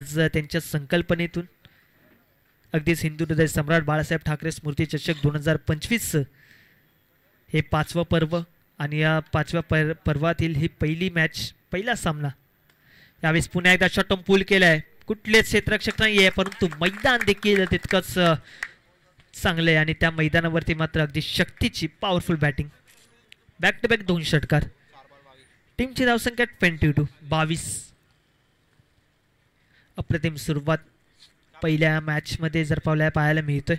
त्यांच्या संकल्पनेतून अगदीच हिंदू हृदय सम्राट बाळासाहेब ठाकरे स्मृती चषक 2025 हे 5वं पर्व आणि या 5व्या पर्वातील ही पहिली मॅच पहिला सामना यावेळेस पुन्हा एकदा शॉटम पूल केलाय कुठलेच क्षेत्ररक्षक नाही आहे परंतु मैदान देखील तितकंच चांगले आणि त्या मैदानावरती मात्र अगदी शक्तीची powerful batting back to back 2 षटकार टीमची धावसंख्या 22 अप्रतिम सुरुवात पहिल्या मॅच मध्ये जर पाहायला मिळतोय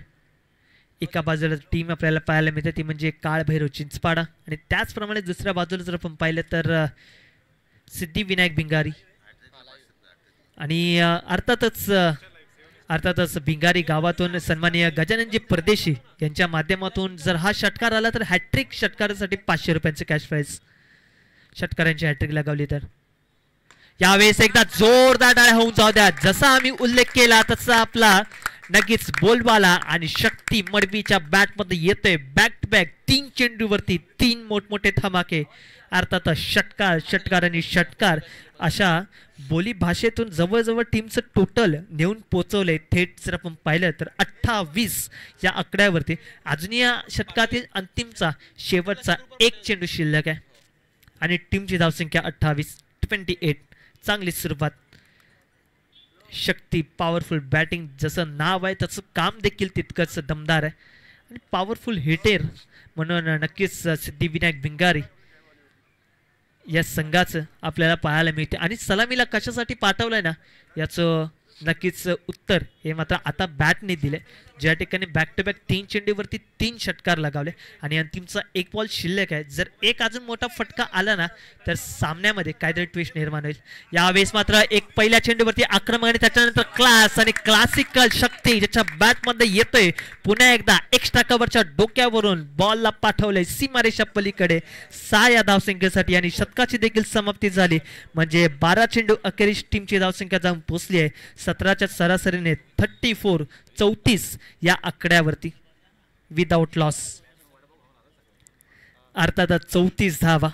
एका बाजूला टीम आपल्याला पाहायला मिळते ती म्हणजे काळभैरव चिंचपाडा आणि त्याचप्रमाणे दुसऱ्या बाजूला जर आपण पाहिलं तर सिद्धिविनायक भिंगारी आणि अर्थातच भिंगारी गावातून सन्माननीय गजाननजी परदेशी यांच्या माध्यमातून जर हा षटकार आला तर हॅट्रिक षटकारासाठी 500 रुपयांचे कॅश प्राइज षटकारांची हॅट्रिक लगावली तर यावेळेस एकदा जोरदार टाळ्या होऊन जाऊ द्या जसा आम्ही उल्लेख केला तसा आपला नक्कीच बोलबाला आणि शक्ती मडवीच्या बॅट मध्ये येतोय बॅक टू बॅक 3 चेंडूवरती 3 मोठमोठे धमाके अर्थात षटकार आणि षटकार अशा बोली भाषेतून जवळजवळ टीमचं टोटल नेऊन पोचवलंय थेट जर आपण पाहिलं तर 28 या आकड्यावरती अजून या षटकातील अंतिमचा शेवटचा 1 चेंडू शिल्लक आहे आणि टीमची धावसंख्या 28 चांगली सुरुवात शक्ती पॉवरफुल बॅटिंग जसं नाव आहे तसं काम देखील तितकंच दमदार आहे आणि पॉवरफुल हिटर म्हणून नक्कीच सिद्धिविनायक भिंगारी या संघाचं आपल्याला पाहायला मिळते आणि सलामीला कशासाठी पाठवलंय ना याचं नक्कीच उत्तर हे मात्र आता बॅटने दिले ज्या ठिकाणी बॅक टू बॅक 3 चेंडूवरती 3 षटकार लगावले आणि अंतिमचा 1 बॉल शिल्लक आहे जर एक अजून मोठा फटका आला ना तर सामन्यामध्ये काहीतरी ट्विस्ट निर्माण होईल यावेळेस मात्र एक पहिल्या चेंडूवरती आक्रमण आणि त्याच्यानंतर क्लास आणि क्लासिकल शक्ती ज्याच्या बॅटमध्ये येतोय पुन्हा एकदा एक्स्ट्रा कव्हरच्या डोक्यावरून बॉलला पाठवलंय सीमारेषा पलीकडे 6 या धावसंख्येसाठी आणि शतकाची देखील समाप्ती झाली म्हणजे 12 चेंडू अखेरीस टीमची धावसंख्या जाऊन पोहोचली आहे 17च्या सरासरीने 34 या आकड्यावरती विदाउट लॉस अर्थातच 34 धावा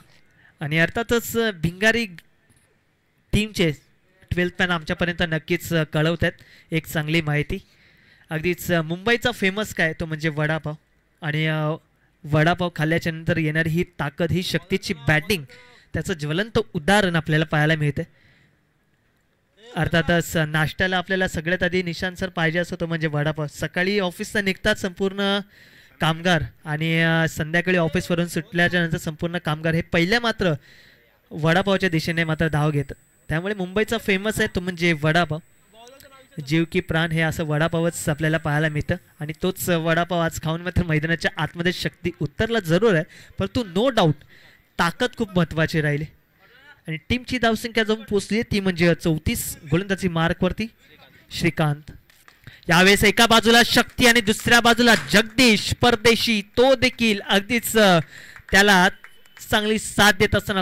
आणि अर्थातच भिंगारी टीमचे 12th मॅन आमच्यापर्यंत नक्कीच कळवतात एक चांगली माहिती अगदीच मुंबईचा फेमस काय तो म्हणजे वडापाव आणि वडापाव खाल्ल्याच्या नंतर येणारी ही ताकद ही शक्तीची बॅटिंग त्याचं ज्वलंत उदाहरण आपल्याला पाहायला मिळते अर्थातच नाश्त्याला आपल्याला सगळ्यात आधी निशांत सर पाहिजे असतो तो म्हणजे वडापाव सकाळी ऑफिसला निघतात संपूर्ण कामगार आणि संध्याकाळी ऑफिसवरून सुटल्याच्या नंतर संपूर्ण कामगार हे पहिल्या मात्र वडापावच्या दिशेने मात्र धाव घेतात त्यामुळे मुंबईचा फेमस आहे तो म्हणजे वडापाव जीव की प्राण हे असं वडापावच आपल्याला पाहायला मिळतं आणि तोच वडापाव आज खाऊन मात्र मैदानाच्या आतमध्ये शक्ती उतरला जरूर आहे परंतु नो डाऊट ताकद खूप महत्त्वाची राहिली आणि टीमची धावसंख्या जाऊन पोहोचली ती म्हणजे 34 गोलंदाजी मार्कवरती श्रीकांत यावेळेस एका बाजूला शक्ती आणि दुसऱ्या बाजूला जगदीश परदेशी तो देखील अगदीच त्याला चांगली साथ देत असताना